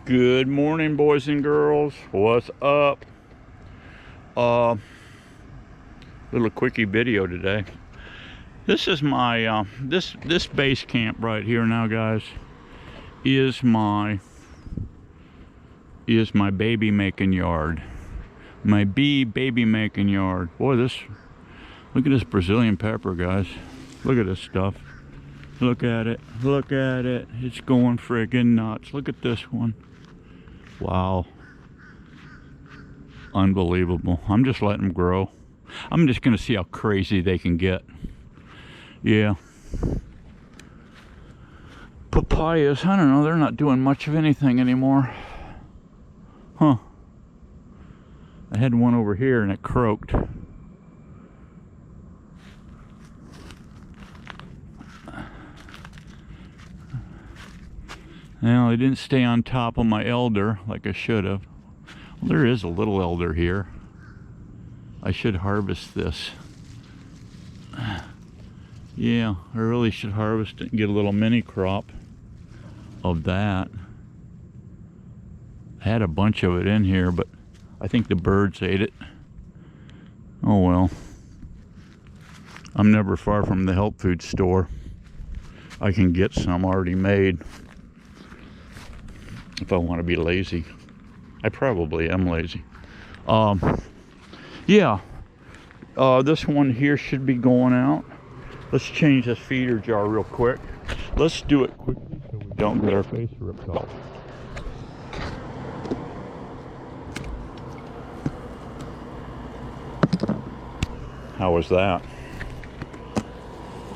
Good morning, boys and girls. What's up? Little quickie video today. This is my this base camp right here now, guys, is my baby making yard. My baby making yard. Boy, look at this Brazilian pepper, guys. Look at this stuff. Look at it. Look at it. It's going friggin' nuts. Look at this one. Wow. Unbelievable. I'm just letting them grow. I'm just going to see how crazy they can get. Yeah. Papayas, I don't know. They're not doing much of anything anymore. Huh. I had one over here and it croaked. Now, I didn't stay on top of my elder like I should have. Well, there is a little elder here. I should harvest this. Yeah, I really should harvest it and get a little mini crop of that. I had a bunch of it in here, but I think the birds ate it. Oh well. I'm never far from the health food store. I can get some already made if I want to be lazy. I probably am lazy. Yeah. This one here should be going out. Let's change this feeder jar real quick. Let's do it quickly so we don't get our face ripped off. How was that?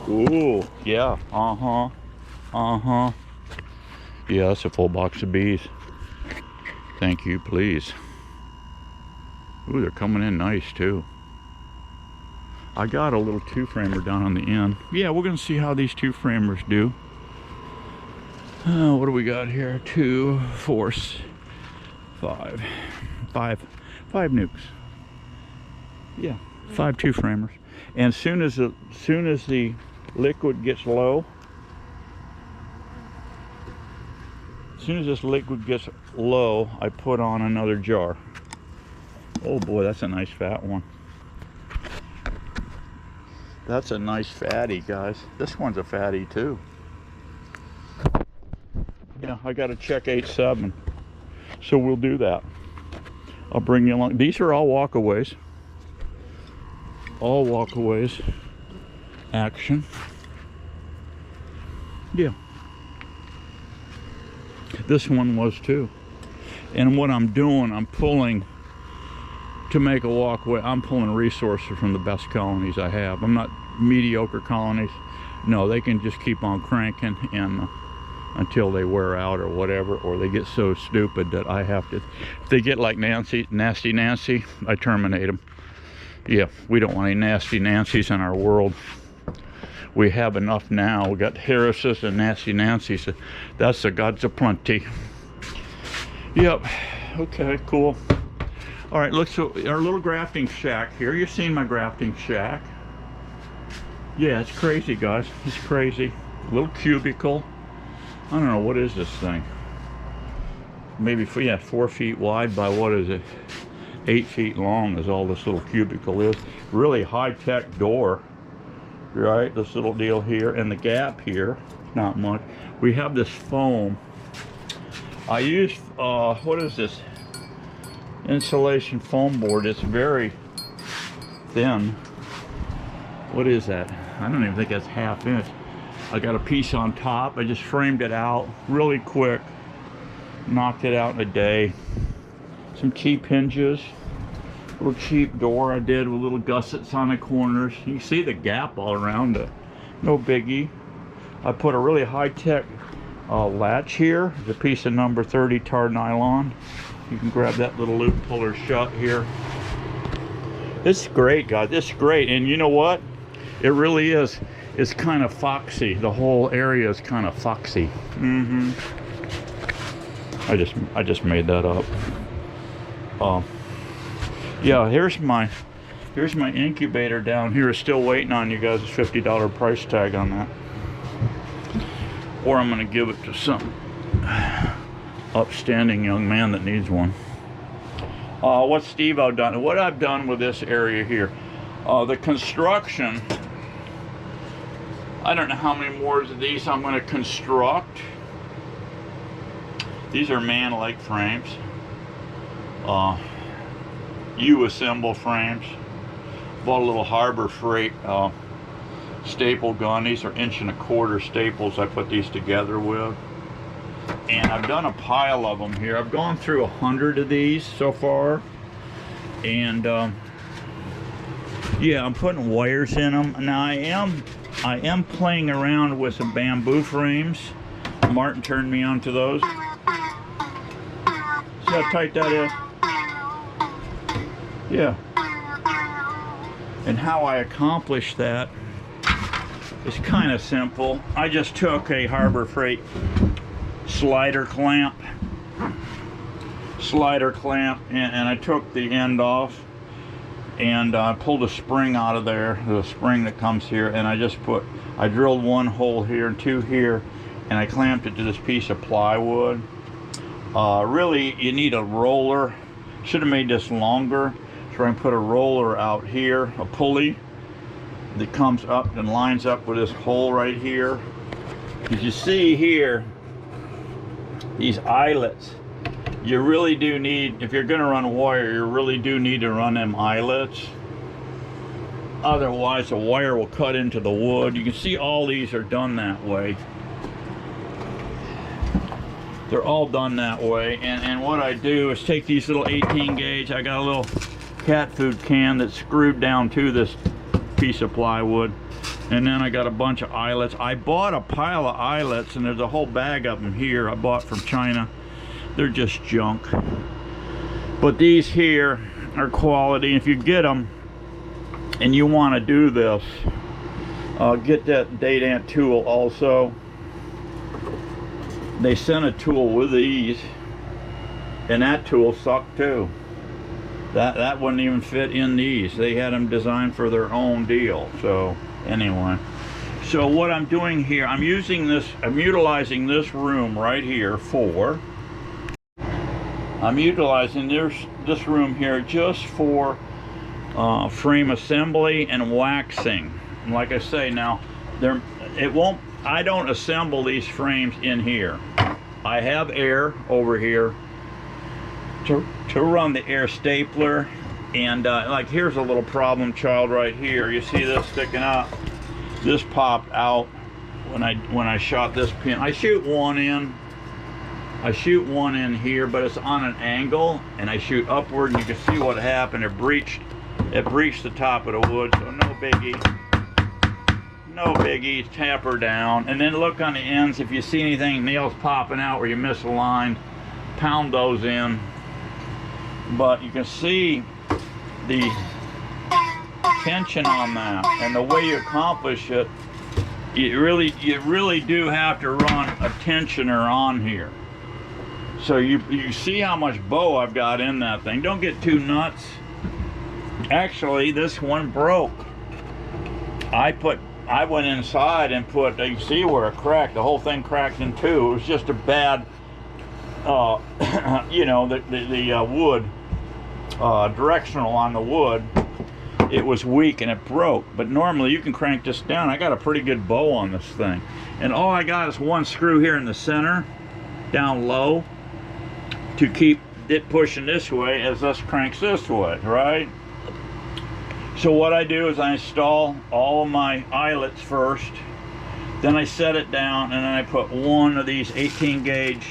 Ooh, yeah. Yeah, that's a full box of bees. Thank you, please. Ooh, they're coming in nice too. I got a little two-framer down on the end. Yeah, we're gonna see how these two-framers do. What do we got here? 2, 4, 5. 5 nukes. Yeah, 5 two-framers. And soon as the liquid gets low, as soon as this liquid gets low, I put on another jar. Oh boy, that's a nice fat one. That's a nice fatty, guys. This one's a fatty too. Yeah, I got to check 8-7. So we'll do that. I'll bring you along. These are all walkaways. All walkaways. Action. Yeah. This one was too. And what I'm doing, I'm pulling to make a walkway. I'm pulling resources from the best colonies I have. I'm not mediocre colonies. No, they can just keep on cranking and until they wear out or whatever, or they get so stupid that I have to. If they get like Nasty Nancy, I terminate them. Yeah, we don't want any Nasty Nancys in our world. We have enough now. We got Harrises and Nasty Nancys. That's the gods of plenty. Yep. Okay, cool. All right, look, so our little grafting shack here. You've seen my grafting shack. Yeah, it's crazy, guys. It's crazy. A little cubicle. I don't know, what is this thing? Maybe, yeah, 4 feet wide by, what is it? 8 feet long is all this little cubicle is. Really high-tech door. Right, this little deal here, and the gap here, not much. We have this foam. I use, what is this? Insulation foam board. It's very thin. What is that? I don't even think that's ½ inch. I got a piece on top. I just framed it out really quick. Knocked it out in a day. Some cheap hinges. Little cheap door I did with little gussets on the corners. You can see the gap all around it. No biggie. I put a really high-tech latch here. It's a piece of number 30 tar nylon. You can grab that little loop, pull her shut here. It's great, guys. It's great. And you know what? It really is. It's kind of foxy. The whole area is kind of foxy. I just made that up. Yeah, here's my incubator down here. Still waiting on you guys. $50 price tag on that. Or I'm gonna give it to some upstanding young man that needs one. What Steve-O done, what I've done with this area here, the construction, I don't know how many more of these I'm going to construct. These are man leg frames, U-assemble frames. Bought a little Harbor Freight staple gun. These are 1.25 inch staples I put these together with. And I've done a pile of them here. I've gone through 100 of these so far. And yeah, I'm putting wires in them. Now I am playing around with some bamboo frames. Martin turned me on to those. See how tight that is? Yeah. And how I accomplished that is kind of simple. I just took a Harbor Freight slider clamp, and I took the end off, and I pulled a spring out of there, the spring that comes here, and I drilled one hole here and two here, and I clamped it to this piece of plywood. Really, you need a roller. Should have made this longer. So I can put a roller out here, a pulley that comes up and lines up with this hole right here. As you see here, these eyelets, you really do need, if you're going to run wire, you really do need to run them eyelets. Otherwise the wire will cut into the wood. You can see all these are done that way. They're all done that way. And what I do is take these little 18 gauge, I got a little cat food can that's screwed down to this piece of plywood, and then I got a bunch of eyelets. I bought a pile of eyelets, and there's a whole bag of them here I bought from China. They're just junk, but these here are quality. If you get them and you want to do this, get that Dadant tool also. They sent a tool with these, and that tool sucked too. That wouldn't even fit in these. They had them designed for their own deal. So anyway, so what I'm doing here, I'm utilizing this room right here for, I'm utilizing this room here just for frame assembly and waxing. And like I say, now I don't assemble these frames in here. I have air over here to run the air stapler, and like here's a little problem child right here. You see this sticking up? This popped out when I shot this pin. I shoot one in here, but it's on an angle, and I shoot upward, and you can see what happened. It breached the top of the wood, so no biggie. Tap her down, and then look on the ends. If you see anything, nails popping out where you misaligned, pound those in. But you can see the tension on that, and the way you accomplish it, you really do have to run a tensioner on here. So you see how much bow I've got in that thing. Don't get too nuts. Actually, this one broke. I went inside and put, you can see where it cracked. The whole thing cracked in two. It was just a bad, you know, the wood, directional on the wood. It was weak and it broke. But normally you can crank this down. I got a pretty good bow on this thing. And all I got is one screw here in the center, down low, to keep it pushing this way as this cranks this way, right? So what I do is I install all of my eyelets first, then I set it down, and then I put one of these 18 gauge,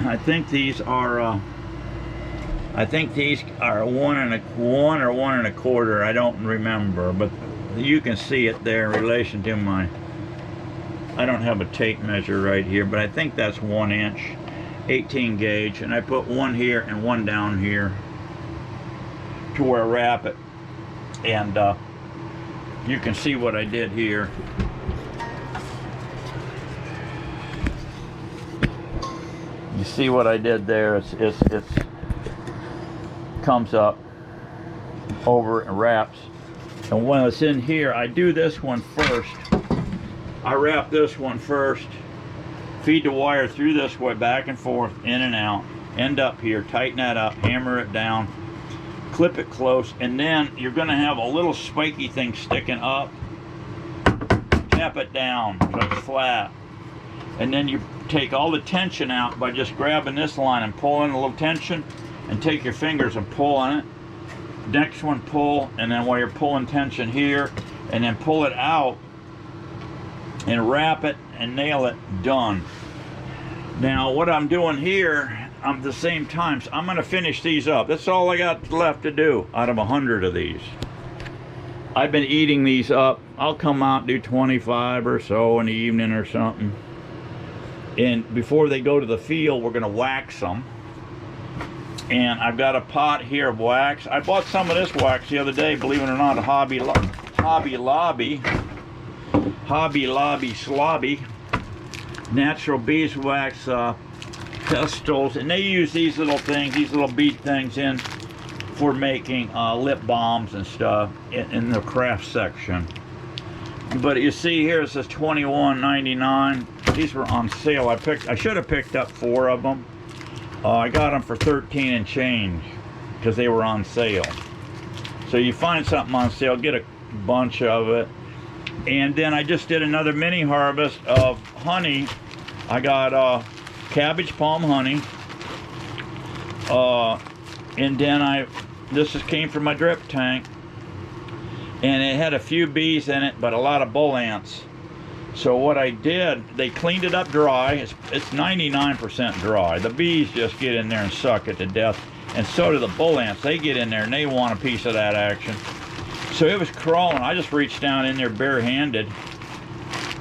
I think these are 1 or 1 1/4, I don't remember, but you can see it there in relation to my, I don't have a tape measure right here, but I think that's 1 inch, 18 gauge, and I put one here and one down here to where I wrap it. And you can see what I did here. You see what I did there? It's comes up over and wraps. And when it's in here, I do this one first. I wrap this one first, feed the wire through this way, back and forth, in and out, end up here, tighten that up, hammer it down, clip it close, and then you're going to have a little spiky thing sticking up. Tap it down so it's flat, and then you take all the tension out by just grabbing this line and pulling a little tension, and take your fingers and pull on it. Next one, pull, and then while you're pulling tension here, and then pull it out and wrap it and nail it. Done. Now what I'm doing here, at the same time, so I'm going to finish these up. That's all I got left to do out of 100 of these. I've been eating these up. I'll come out and do 25 or so in the evening or something. And before they go to the field, we're going to wax them. And I've got a pot here of wax. I bought some of this wax the other day, believe it or not, Hobby Lobby Slobby natural beeswax pestles, and they use these little things, these little bead things in for making lip balms and stuff in the craft section. But you see here it says $21.99. These were on sale. I should have picked up 4 of them. I got them for 13 and change because they were on sale. So you find something on sale, get a bunch of it. And then I just did another mini harvest of honey. I got cabbage palm honey. And then this came from my drip tank. And it had a few bees in it, but a lot of bull ants. So what I did, they cleaned it up dry. It's 99% dry. The bees just get in there and suck it to death. And so do the bull ants. They get in there and they want a piece of that action. So it was crawling. I just reached down in there barehanded.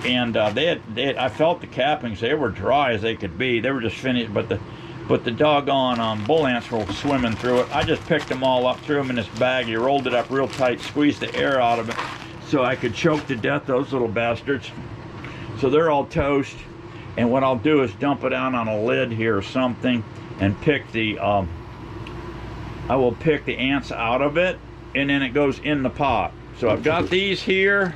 And I felt the cappings. They were dry as they could be. They were just finished, but the doggone bull ants were swimming through it. I just picked them all up, threw them in this bag. You rolled it up real tight, squeezed the air out of it so I could choke to death those little bastards. So they're all toast, and what I'll do is dump it out on a lid here or something and pick the I will pick the ants out of it, and then it goes in the pot. So I've got these here.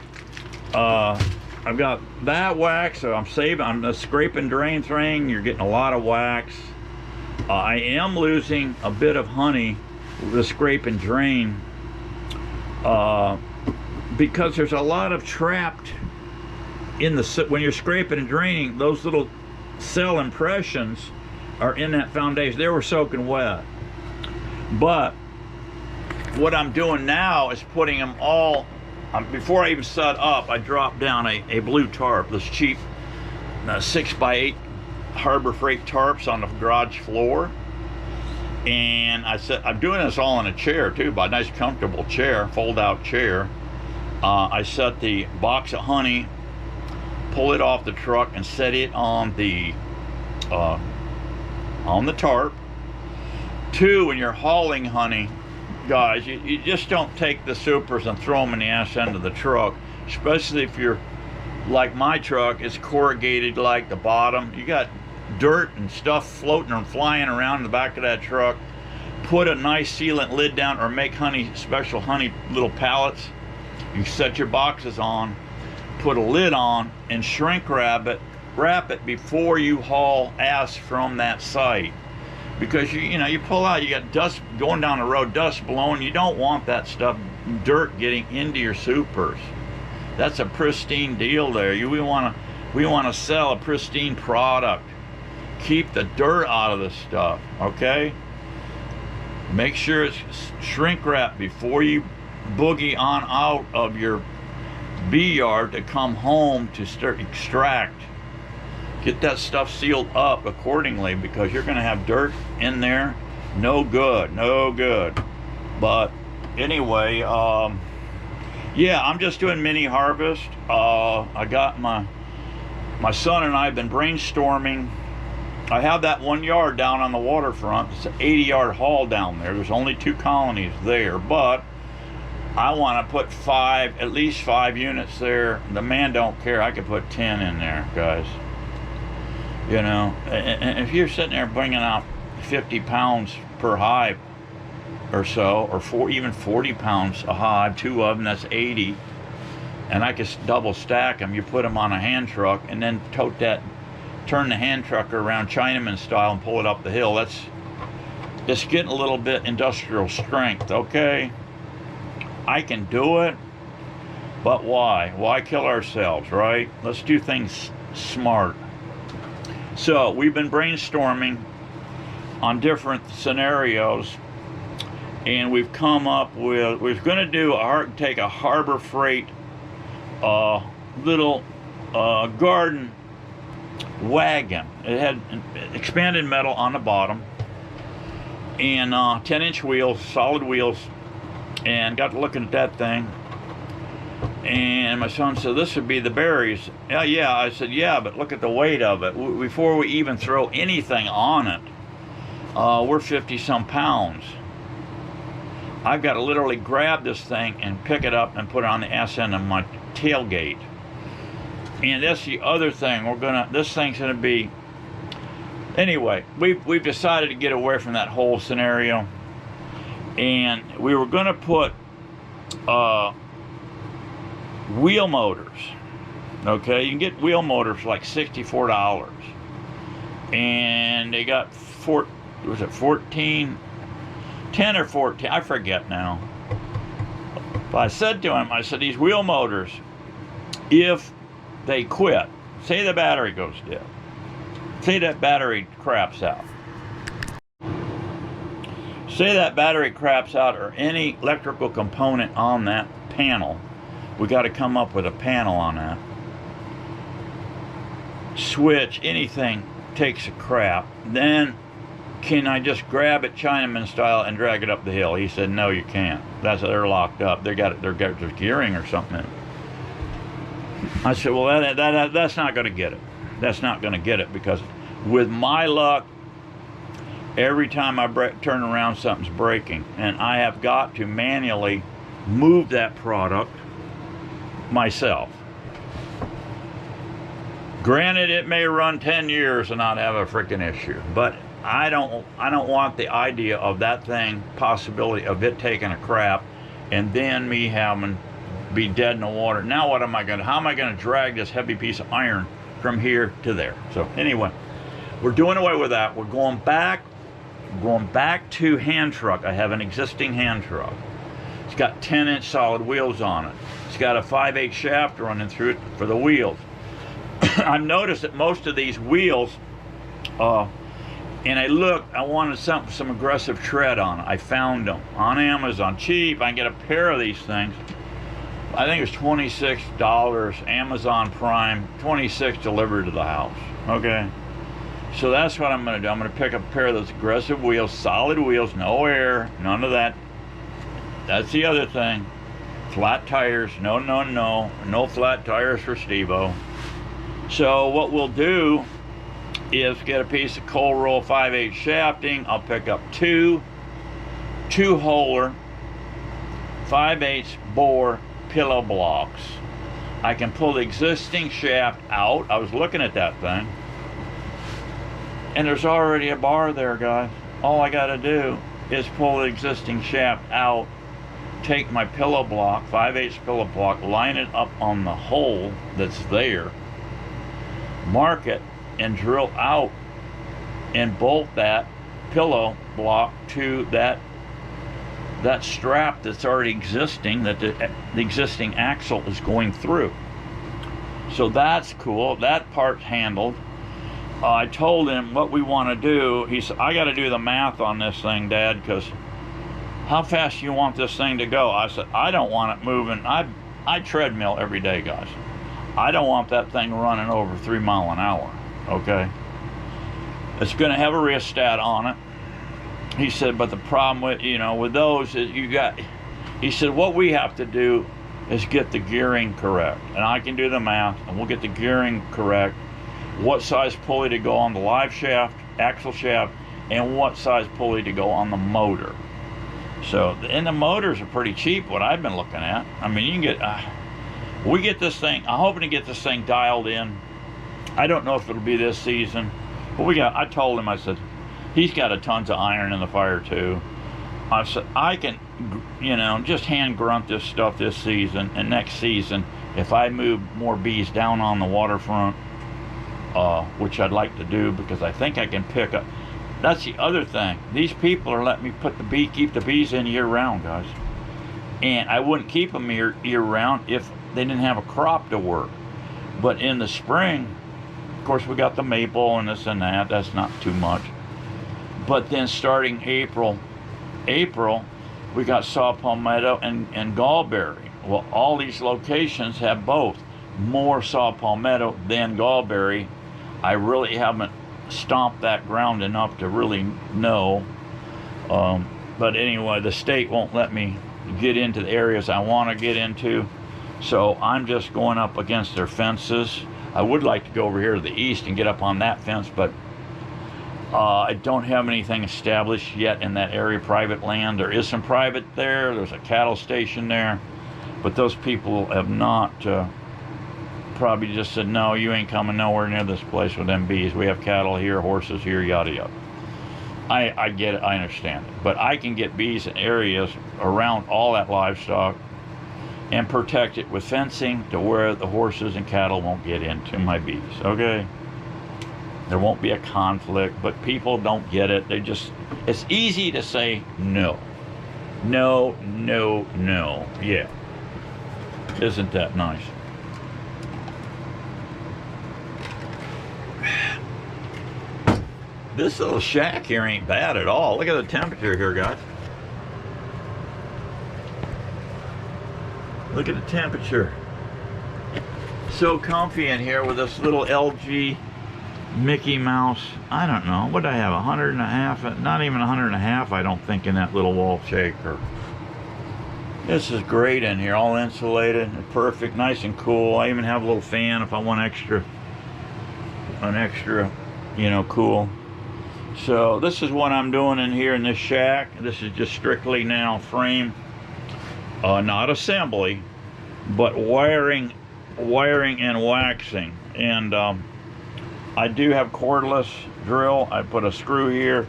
I've got that wax, so I'm saving on the scrape and drain thing. You're getting a lot of wax. I am losing a bit of honey with the scrape and drain because there's a lot of trapped in the, when you're scraping and draining, those little cell impressions are in that foundation. They were soaking wet. But what I'm doing now is putting them all, before I even set up, I dropped down a blue tarp, this cheap 6x8 Harbor Freight tarps on the garage floor. And I said, I'm doing this all in a chair too, by a nice comfortable chair, fold out chair. I set the box of honey, pull it off the truck and set it on the tarp. 2, when you're hauling honey, guys, you just don't take the supers and throw them in the ass end of the truck, especially if you're like my truck is corrugated like the bottom. You got dirt and stuff floating and flying around in the back of that truck. Put a nice sealant lid down, or make honey, special honey little pallets. You set your boxes on, put a lid on, and shrink wrap it before you haul ass from that site. Because you pull out, you got dust going down the road, dust blowing. You don't want that stuff, dirt getting into your supers. That's a pristine deal there. We want to sell a pristine product. Keep the dirt out of this stuff, okay? Make sure it's shrink wrapped before you boogie on out of your bee yard to come home to start extract. Get that stuff sealed up accordingly, because you're going to have dirt in there. No good, no good. But anyway, yeah, I'm just doing mini harvest. I got my son and I have been brainstorming. I have that 1 yard down on the waterfront. It's an 80-yard haul down there. There's only 2 colonies there, but I want to put at least 5 units there. The man don't care. I could put 10 in there, guys. You know, and if you're sitting there bringing out 50 pounds per hive or so, or even 40 pounds a hive, 2 of them, that's 80. And I could double stack them. You put them on a hand truck and then tote that turn the hand trucker around Chinaman style and pull it up the hill. It's getting a little bit industrial strength, okay? I can do it, but why? Why kill ourselves, right? Let's do things smart. So we've been brainstorming on different scenarios, and we've come up with, we're going to take a Harbor Freight little garden wagon. It had expanded metal on the bottom and 10-inch wheels, solid wheels, and got to looking at that thing, and my son said, this would be the berries. Yeah, I said, yeah, but look at the weight of it. Before we even throw anything on it, we're 50 some pounds. I've got to literally grab this thing and pick it up and put it on the ass end of my tailgate. And that's the other thing. This thing's gonna be, anyway, we've decided to get away from that whole scenario, and we were gonna put wheel motors. Okay, you can get wheel motors for like $64, and they got 10 or 14, I forget now. But I said to him, I said, these wheel motors, if they quit, say the battery goes dead, say that battery craps out, or any electrical component on that panel, we got to come up with a panel on that. Switch, anything takes a crap, then can I just grab it Chinaman style and drag it up the hill? He said, no, you can't. They're locked up. They're gearing or something. I said, well, that's not going to get it. That's not going to get it, because with my luck, every time I turn around, something's breaking, and I have got to manually move that product myself. Granted, it may run 10 years and not have a freaking issue, but I don't want the idea of that thing, possibility of it taking a crap and then me having be dead in the water. Now what am I going to, how am I going to drag this heavy piece of iron from here to there? So anyway, we're doing away with that. We're going back to hand truck. I have an existing hand truck. It's got 10-inch solid wheels on it. It's got a 5/8 shaft running through it for the wheels. I've noticed that most of these wheels, and I wanted some aggressive tread on it. I found them on Amazon, cheap. I can get a pair of these things. I think it was $26, Amazon Prime, $26 delivered to the house. Okay, so that's what I'm going to do. I'm going to pick up a pair of those aggressive wheels, solid wheels, no air, none of that. That's the other thing. Flat tires, no flat tires for Steve-O. So what we'll do is get a piece of cold roll 5/8 shafting. I'll pick up two holer 5/8 bore pillow blocks. I can pull the existing shaft out. I was looking at that thing, and there's already a bar there, guys. All I got to do is pull the existing shaft out, take my pillow block, 5/8 pillow block, line it up on the hole that's there, mark it, and drill out and bolt that pillow block to that strap that's already existing, that the existing axle is going through. So that's cool. That part's handled. I told him what we want to do. He said, I got to do the math on this thing, Dad, because how fast do you want this thing to go? I said, I don't want it moving. I treadmill every day, guys. I don't want that thing running over 3 miles an hour. Okay, it's going to have a rheostat on it. He said, but the problem with those is he said, what we have to do is get the gearing correct, and I can do the math, and we'll get the gearing correct, what size pulley to go on the live shaft, axle shaft, and what size pulley to go on the motor. So, and the motors are pretty cheap, what I've been looking at. I mean, you can get we get this thing, I'm hoping to get this thing dialed in. I don't know if it'll be this season, but I told him, I said, he's got a tons of iron in the fire too. I said, I can, just hand grunt this stuff this season, and next season, if I move more bees down on the waterfront, which I'd like to do because I think I can pick up. That's the other thing. These people are letting me keep the bees in year round, guys. And I wouldn't keep them year round if they didn't have a crop to work. But in the spring, of course, we got the maple and this and that. That's not too much. But then starting April, we got saw palmetto and gallberry. Well, all these locations have both. More saw palmetto than gallberry. I really haven't stomped that ground enough to really know. But anyway, the state won't let me get into the areas I want to get into. So I'm just going up against their fences. I would like to go over here to the east and get up on that fence, but I don't have anything established yet in that area, private land. There is some private there. There's a cattle station there. But those people have not probably just said, no, you ain't coming nowhere near this place with them bees. We have cattle here, horses here, yada yada. I get it, I understand it. But I can get bees in areas around all that livestock and protect it with fencing to where the horses and cattle won't get into my bees, okay? There won't be a conflict, but people don't get it. They just, it's easy to say no. No, no, no. Yeah. Isn't that nice? This little shack here ain't bad at all. Look at the temperature here, guys. Look at the temperature. So comfy in here with this little LG Mickey Mouse. I don't know. What do I have? 100.5? Not even 100.5, I don't think, in that little wall shaker. This is great in here. All insulated. Perfect. Nice and cool. I even have a little fan if I want an extra, you know, cool. So this is what I'm doing in here in this shack. This is just strictly now frame, not assembly, but wiring and waxing. And I do have cordless drill. I put a screw here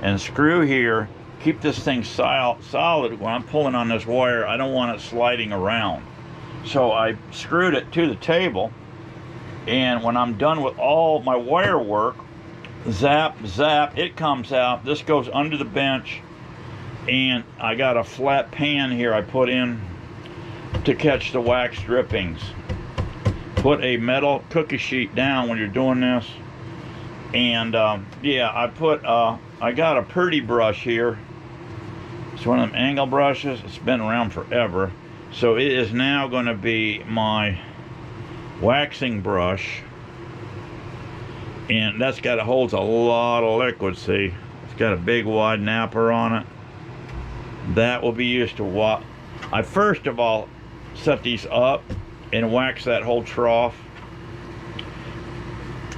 and screw here. Keep this thing solid when I'm pulling on this wire. I don't want it sliding around. So I screwed it to the table, and when I'm done with all my wire work, zap, zap, it comes out. This goes under the bench, and I got a flat pan here I put in to catch the wax drippings. Put a metal cookie sheet down when you're doing this. And yeah, I got a Purdy brush here. It's one of them angle brushes. It's been around forever. So it is now going to be my waxing brush. And that's got, it holds a lot of liquid, see? It's got a big wide napper on it. That will be used to wax. I first of all set these up and wax that whole trough.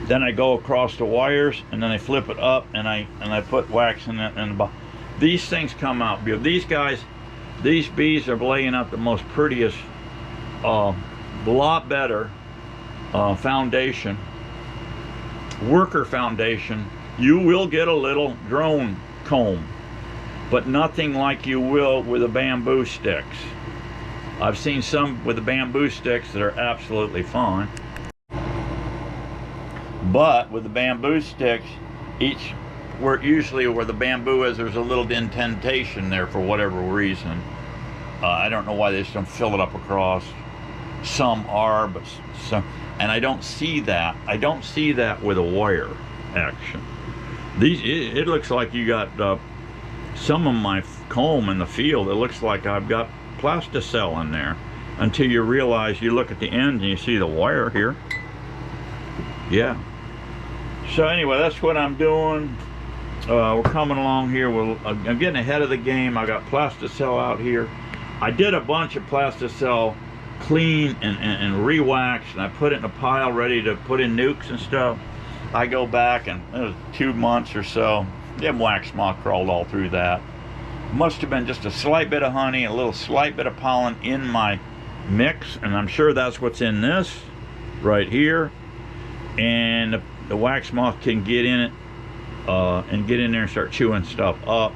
Then I go across the wires, and then I flip it up, and I put wax in it. And these things come out beautiful. These guys, these bees are laying out the most prettiest, lot better foundation, worker foundation. You will get a little drone comb, but nothing like you will with the bamboo sticks. I've seen some with the bamboo sticks that are absolutely fine. But with the bamboo sticks, usually where the bamboo is, there's a little indentation there for whatever reason. I don't know why they just don't fill it up across. Some are, but some, and I don't see that. I don't see that with a wire action. It looks like you got some of my comb in the field. It looks like I've got plasticell in there, until you realize, you look at the end and you see the wire here. Yeah. So anyway, that's what I'm doing. We're coming along here. I'm getting ahead of the game. I got plasticell out here. I did a bunch of plasticell clean and re-waxed, and I put it in a pile ready to put in nukes and stuff. I go back, and it was 2 months or so. Them wax moth crawled all through that. Must have been just a slight bit of honey, a little slight bit of pollen in my mix, and I'm sure that's what's in this right here. And the wax moth can get in it and get in there and start chewing stuff up.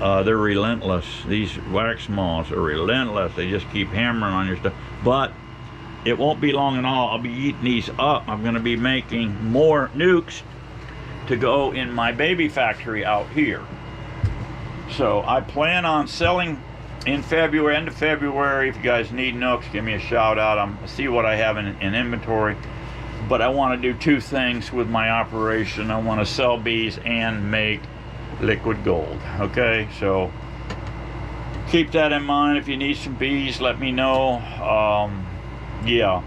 They're relentless. These wax moths are relentless. They just keep hammering on your stuff. But it won't be long at all. I'll be eating these up. I'm going to be making more nukes to go in my baby factory out here. So I plan on selling in February, end of February. If you guys need nooks, give me a shout out. See what I have in inventory. But I want to do two things with my operation. I want to sell bees and make liquid gold. Okay, so keep that in mind. If you need some bees, let me know. Yeah,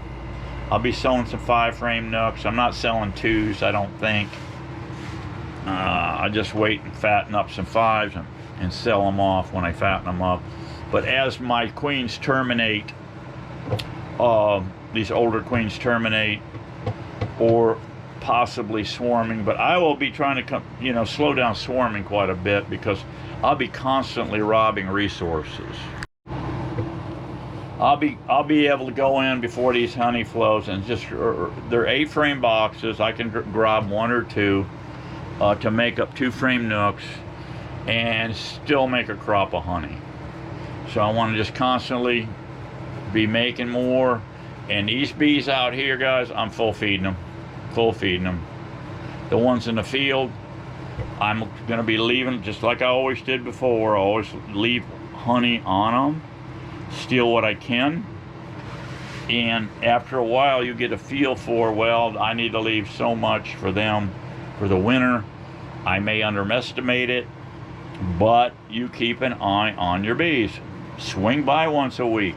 I'll be selling some 5-frame nooks. I'm not selling 2s, I don't think. I just wait and fatten up some 5s and sell them off when I fatten them up. But as my queens terminate, these older queens terminate, or possibly swarming, but I will be trying to slow down swarming quite a bit, because I'll be constantly robbing resources. I'll be able to go in before these honey flows and just, they're 8-frame boxes. I can grab 1 or 2 to make up 2-frame nooks and still make a crop of honey. So I want to just constantly be making more. And these bees out here, guys, I'm full feeding them. The ones in the field, I'm going to be leaving just like I always did before. I always leave honey on them, steal what I can, and after a while you get a feel for, well, I need to leave so much for them for the winter. I may underestimate it, but you keep an eye on your bees. Swing by once a week.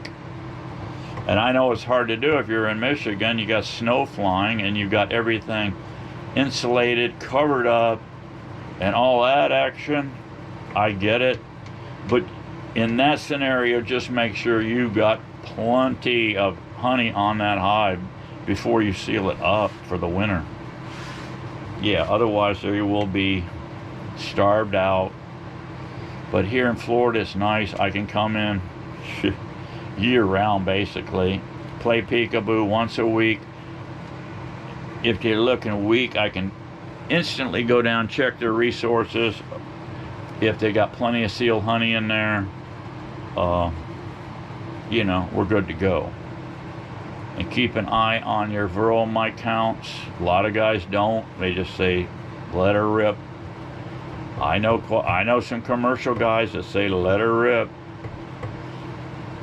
And I know it's hard to do if you're in Michigan. You got snow flying and you got everything insulated, covered up, and all that action. I get it. But in that scenario, just make sure you got plenty of honey on that hive before you seal it up for the winter. Yeah, otherwise there you will be starved out. But here in Florida, it's nice. I can come in year-round, basically. Play peekaboo once a week. If they're looking weak, I can instantly go down, check their resources. If they got plenty of sealed honey in there, we're good to go. And keep an eye on your varroa mite counts. A lot of guys don't. They just say, let her rip. I know some commercial guys that say, let her rip.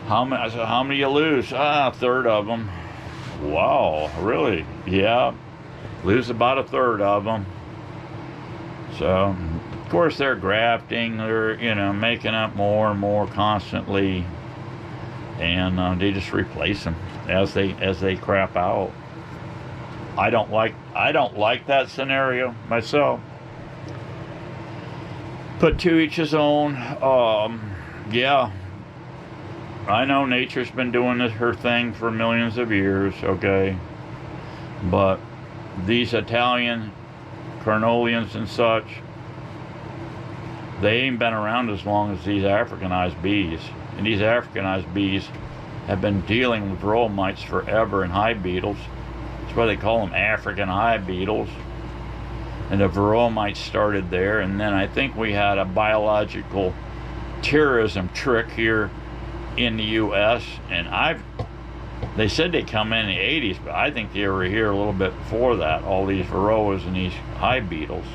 How many you lose? A third of them. Wow, really? Yeah, lose about a third of them. So, of course, they're grafting. They're making up more and more constantly, and they just replace them as they crap out. I don't like that scenario myself. But to each his own. Yeah. I know nature's been doing her thing for millions of years, okay? But these Italian Carnolians and such, they ain't been around as long as these Africanized bees. And these Africanized bees have been dealing with varroa mites forever, and hive beetles. That's why they call them African hive beetles. And the varroa mites started there, and then I think we had a biological terrorism trick here in the U.S. and they said they come in the 80s, but I think they were here a little bit before that, all these varroas and these hive beetles.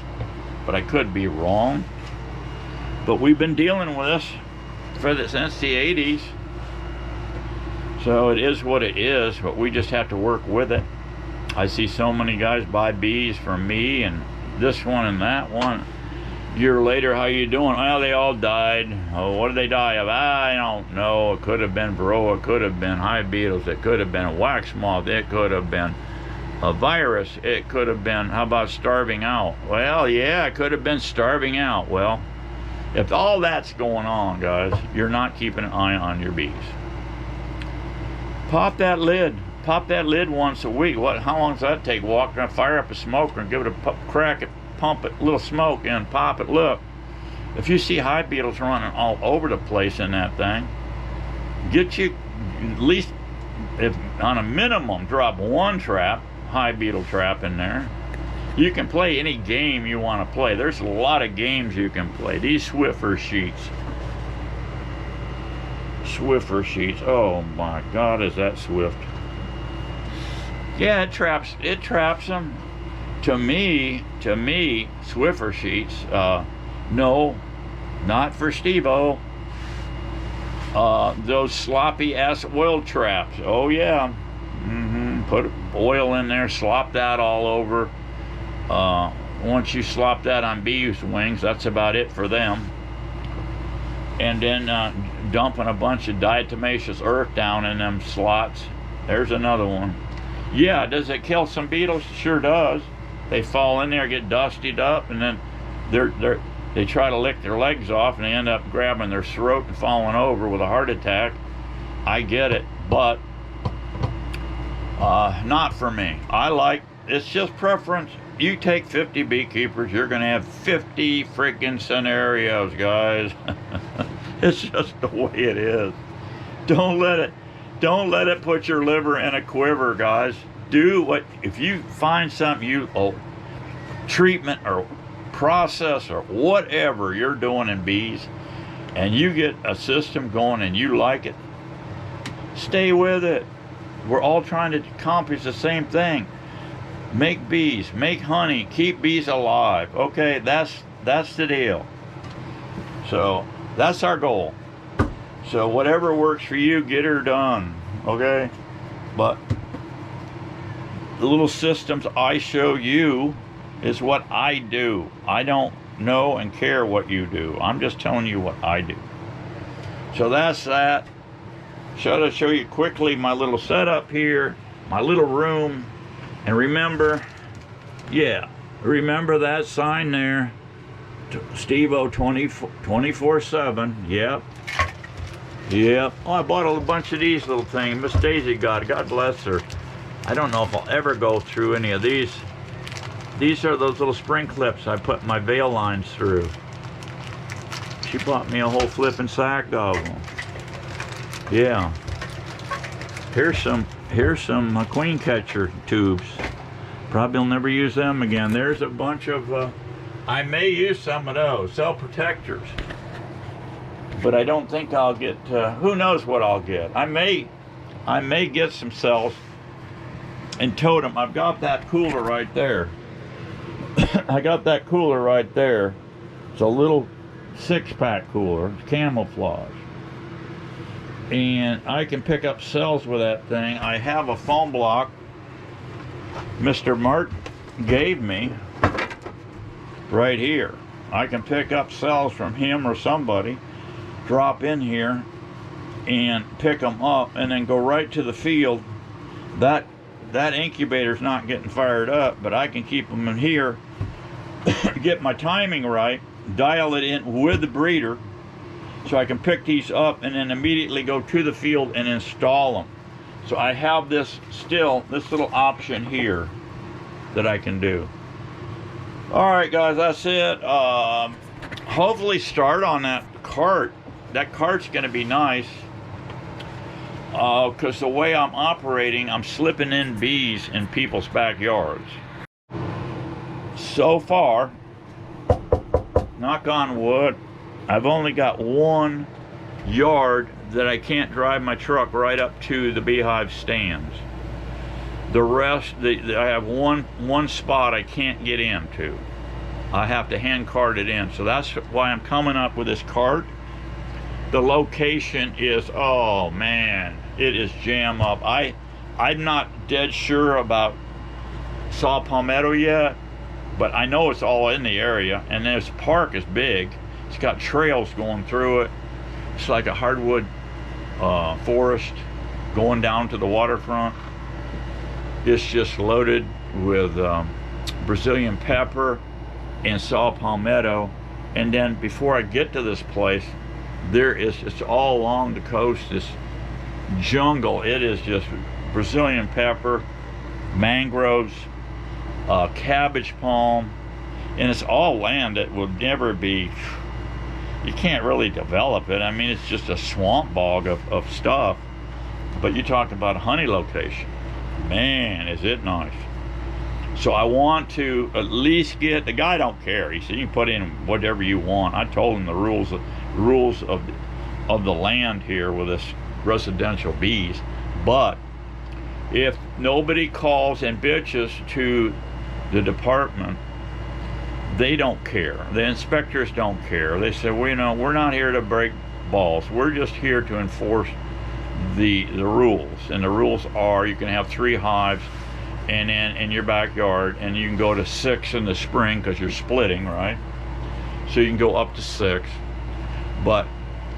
But I could be wrong. But we've been dealing with this since the 80s. So it is what it is, but we just have to work with it. I see so many guys buy bees from me, and this one and that one. Year later, how you doing? Well, they all died. Oh, what did they die of? I don't know. It could have been varroa, it could have been hive beetles, it could have been a wax moth, it could have been a virus, it could have been, how about starving out? Well, yeah, it could have been starving out. Well, if all that's going on, guys, you're not keeping an eye on your bees. Pop that lid. Pop that lid once a week. How long does that take? Walk around, fire up a smoker and give it a crack it. Pump it, little smoke in, pop it. Look, if you see hive beetles running all over the place in that thing, get you at least, if on a minimum, drop 1 trap, hive beetle trap in there. You can play any game you want to play. There's a lot of games you can play. These Swiffer sheets. Oh my God, is that swift? Yeah, it traps them. To me, Swiffer sheets, no, not for Steve-O. Those sloppy ass oil traps. Oh yeah. Put oil in there, slop that all over. Once you slop that on bees' wings, that's about it for them. And then dumping a bunch of diatomaceous earth down in them slots. There's another one. Yeah, does it kill some beetles? Sure does. They fall in there, get dustied up, and then they try to lick their legs off, and they end up grabbing their throat and falling over with a heart attack. I get it, but not for me. It's just preference. You take 50 beekeepers, you're going to have 50 freaking scenarios, guys. It's just the way it is. Don't let it put your liver in a quiver, guys. If you find something treatment or process or whatever you're doing in bees, and you get a system going and you like it, stay with it. We're all trying to accomplish the same thing. Make bees, make honey, keep bees alive. Okay, that's the deal. So that's our goal. So whatever works for you, get her done. Okay? But the little systems I show you is what I do. I don't know and care what you do. I'm just telling you what I do. So that's that. Should I show you quickly my little setup here, my little room. And remember that sign there, Steve-O 24/7. Yep. Oh, I bought a bunch of these little things. Miss Daisy God bless her. I don't know if I'll ever go through any of these. These are those little spring clips I put my veil lines through. She bought me a whole flipping sack of them. Yeah. Here's some queen catcher tubes. Probably will never use them again. There's a bunch of, I may use some of those, cell protectors. But I don't think I'll get, who knows what I'll get. I may get some cells and totem. I've got that cooler right there. I got that cooler right there. It's a little 6-pack cooler, it's camouflage. And I can pick up cells with that thing. I have a foam block Mr. Martin gave me right here. I can pick up cells from him or somebody, drop in here and pick them up, and then go right to the field. That incubator's not getting fired up, but I can keep them in here, get my timing right, dial it in with the breeder, so I can pick these up and then immediately go to the field and install them. So I have this little option here that I can do. All right, guys, that's it. Hopefully start on that cart. That cart's gonna be nice. Because the way I'm operating, I'm slipping in bees in people's backyards. So far, knock on wood, I've only got one yard that I can't drive my truck right up to the beehive stands. The rest, I have one spot I can't get into. I have to hand cart it in. So that's why I'm coming up with this cart. The location is, oh man, it is jam up. I'm not dead sure about Saw Palmetto yet, but I know it's all in the area, and this park is big. It's got trails going through it. It's like a hardwood forest going down to the waterfront. It's just loaded with Brazilian pepper and saw palmetto. And then before I get to this place, it's all along the coast, this jungle. It is just Brazilian pepper, mangroves, cabbage palm, and it's all land that will never be, you can't really develop it. I mean, it's just a swamp bog of stuff. But you talk about a honey location. Man, is it nice. So I want to at least get, the guy don't care. He said, you can put in whatever you want. I told him the rules of the land here with this residential bees. But If nobody calls and bitches to the department, they don't care. The inspectors don't care. They say, well, you know, we're not here to break balls. We're just here to enforce the rules. And the rules are you can have 3 hives and then in your backyard, and you can go to 6 in the spring because you're splitting, right? So you can go up to 6. But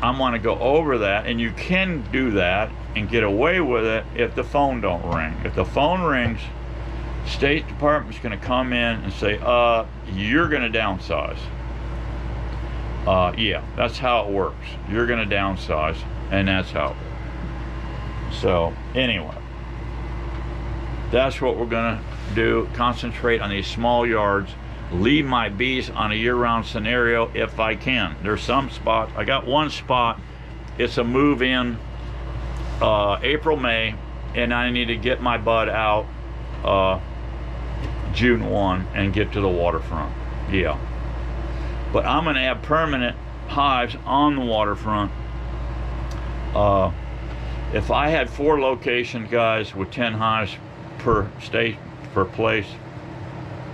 I want to go over that, and you can do that and get away with it if the phone don't ring. If the phone rings, State Department's going to come in and say, you're going to downsize. Yeah, that's how it works. You're going to downsize, and that's how it works. So anyway, that's what we're going to do. Concentrate on these small yards. Leave my bees on a year-round scenario if I can. There's some spots. I got one spot. It's a move-in April, May, and I need to get my bud out June 1 and get to the waterfront. Yeah. But I'm going to have permanent hives on the waterfront. If I had 4 locations, guys, with 10 hives per state, per place,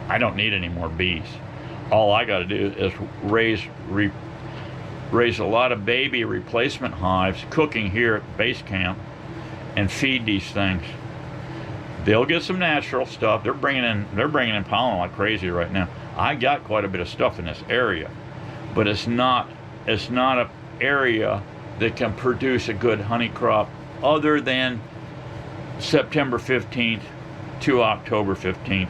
I don't need any more bees. All I got to do is raise a lot of baby replacement hives, cooking here at base camp, and feed these things. They'll get some natural stuff. They're bringing in pollen like crazy right now. I got quite a bit of stuff in this area, but it's not an area that can produce a good honey crop other than September 15th to October 15th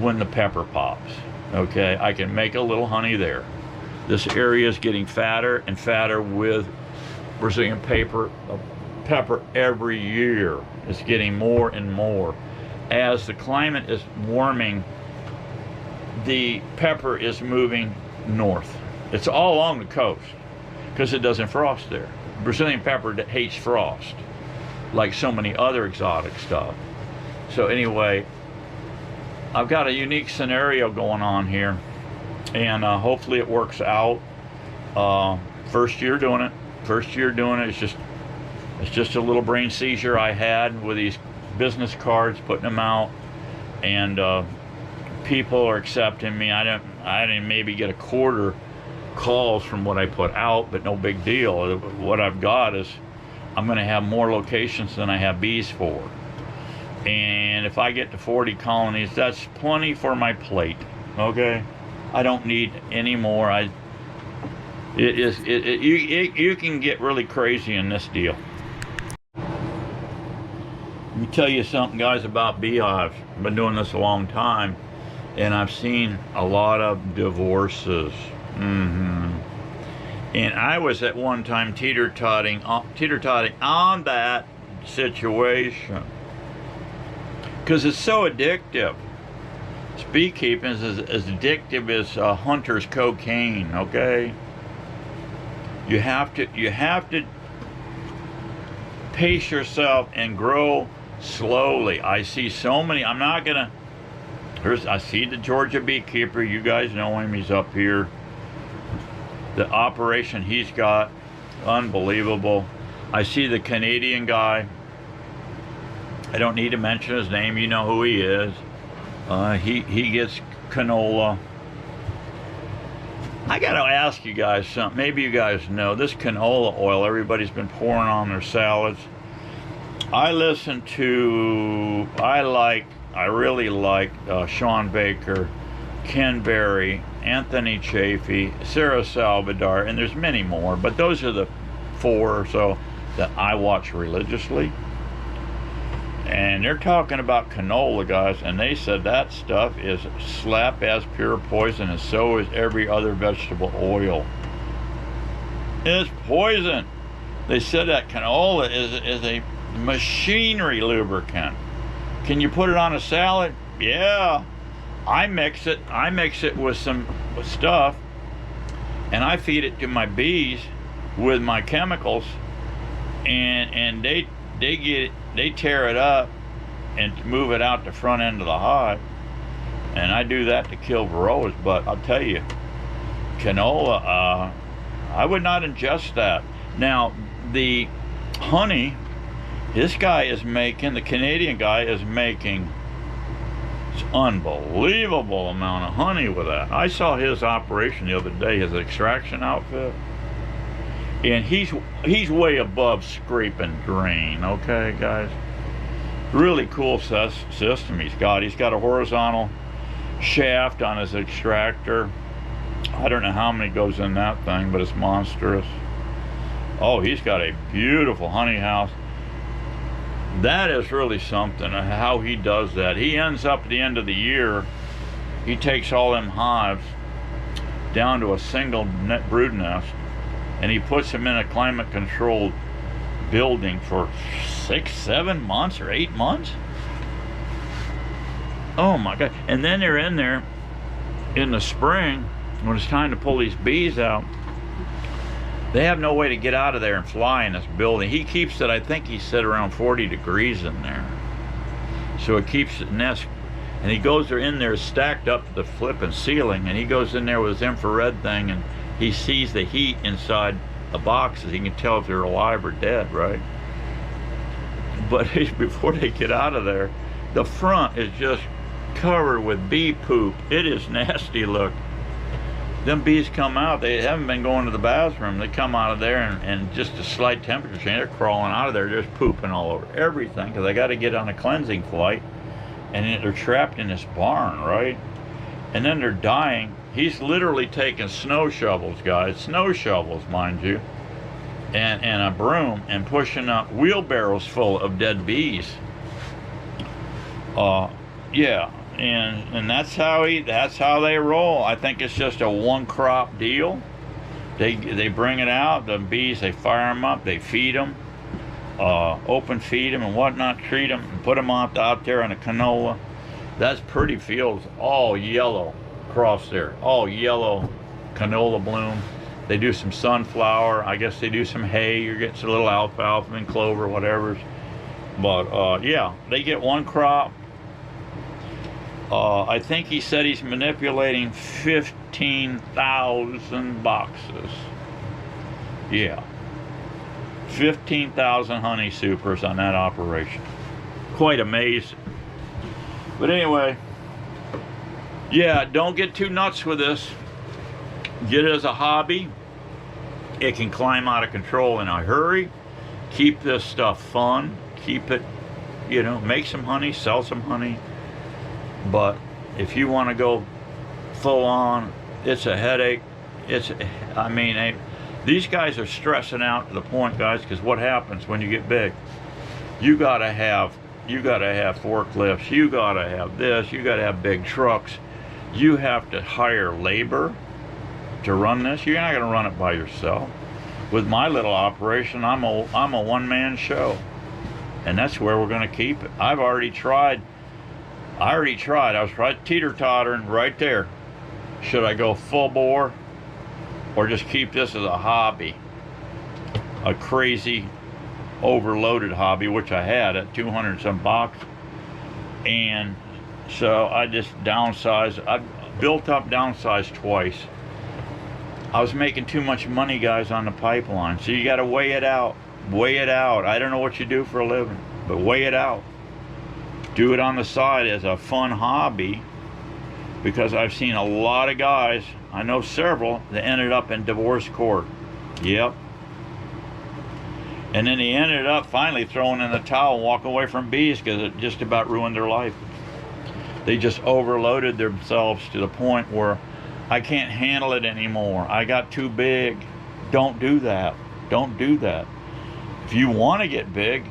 when the pepper pops. Okay, I can make a little honey there. This area is getting fatter and fatter with Brazilian pepper every year. It's getting more and more. As the climate is warming, the pepper is moving north. It's all along the coast because it doesn't frost there. Brazilian pepper hates frost, like so many other exotic stuff. So anyway, I've got a unique scenario going on here, and hopefully it works out. First year doing it. It's just a little brain seizure I had with these business cards, putting them out, and people are accepting me. I didn't maybe get a quarter calls from what I put out, but no big deal. What I've got is I'm going to have more locations than I have bees for. And if I get to 40 colonies, that's plenty for my plate. Okay, I don't need any more. You can get really crazy in this deal. Let me tell you something, guys, about beehives. I've been doing this a long time, and I've seen a lot of divorces. And I was at one time teeter-totting on that situation. Because it's so addictive. Beekeeping is as addictive as hunter's cocaine, okay? You have to pace yourself and grow slowly. I see so many. I see the Georgia beekeeper. You guys know him. He's up here. The operation he's got, unbelievable. I see the Canadian guy. I don't need to mention his name. You know who he is. He gets canola. I got to ask you guys something. Maybe you guys know this canola oil everybody's been pouring on their salads. I really like Sean Baker, Ken Berry, Anthony Chafee, Sarah Salvador, and there's many more, but those are the 4 or so that I watch religiously. And they're talking about canola, guys, and they said that stuff is slap as pure poison, and so is every other vegetable oil. It's poison. They said that canola is a machinery lubricant. Can you put it on a salad? Yeah. I mix it with some stuff, and I feed it to my bees with my chemicals, and they tear it up and move it out the front end of the hive, and I do that to kill varroas. But I'll tell you, canola, I would not ingest that. Now, the honey This guy is making, the Canadian guy is making unbelievable amount of honey with that. I saw his operation the other day, his extraction outfit, and he's way above scraping grain. Okay, guys, really cool system he's got. He's got a horizontal shaft on his extractor. I don't know how many goes in that thing, but it's monstrous. Oh, he's got a beautiful honey house. That is really something, how he does that. He ends up at the end of the year, he takes all them hives down to a single brood nest, and he puts them in a climate controlled building for 6, 7 months or 8 months. Oh my God. And then they're in there in the spring when it's time to pull these bees out. They have no way to get out of there and fly in this building. He keeps it, I think he said, around 40 degrees in there. So it keeps the nest, and he goes there in there stacked up to the flipping ceiling, and he goes in there with his infrared thing, and he sees the heat inside the boxes. He can tell if they're alive or dead, right? But before they get out of there, the front is just covered with bee poop. It is nasty look. Them bees come out, they haven't been going to the bathroom. They come out of there and just a slight temperature change, they're crawling out of there, just pooping all over everything, because they got to get on a cleansing flight, and they're trapped in this barn, right? And then they're dying. He's literally taking snow shovels, guys, snow shovels, mind you, and a broom, and pushing up wheelbarrows full of dead bees. Yeah. And that's how they roll. I think it's just a one crop deal. They bring it out, the bees, they fire them up, they feed them, open feed them and whatnot, treat them, and put them out there in a canola. That's pretty fields, all yellow across there, all yellow canola bloom. They do some sunflower, I guess they do some hay. You're getting some little alfalfa and clover, whatever. But yeah, they get one crop. I think he said he's manipulating 15,000 boxes. Yeah. 15,000 honey supers on that operation. Quite amazing. But anyway, yeah, don't get too nuts with this. Get it as a hobby. It can climb out of control in a hurry. Keep this stuff fun. Keep it, you know, make some honey, sell some honey. But if you want to go full on, it's a headache. I mean, these guys are stressing out to the point, guys, because what happens when you get big? You gotta have forklifts. You gotta have this. You gotta have big trucks. You have to hire labor to run this. You're not gonna run it by yourself. With my little operation, I'm a one-man show, and that's where we're gonna keep it. I already tried. I was right teeter-tottering right there. Should I go full bore or just keep this as a hobby? A crazy, overloaded hobby, which I had at 200 some bucks. And so I just downsized. I built up, downsized twice. I was making too much money, guys, on the pipeline. So you got to weigh it out. Weigh it out. I don't know what you do for a living, but weigh it out. Do it on the side as a fun hobby, because I've seen a lot of guys, I know several, that ended up in divorce court. Yep. And then they ended up finally throwing in the towel and walking away from bees because it just about ruined their life. They just overloaded themselves to the point where I can't handle it anymore. I got too big. Don't do that. Don't do that. If you want to get big,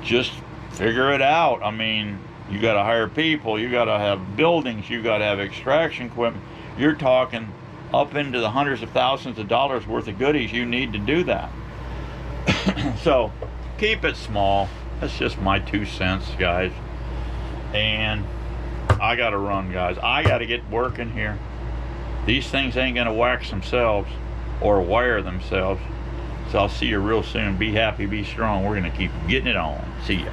just figure it out. I mean, you got to hire people, you got to have buildings, you got to have extraction equipment. You're talking up into the hundreds of thousands of dollars worth of goodies you need to do that. So keep it small. That's just my 2 cents, guys. And I got to run, guys. I got to get working here. These things ain't going to wax themselves or wire themselves. So I'll see you real soon. Be happy, be strong. We're going to keep getting it on. See ya.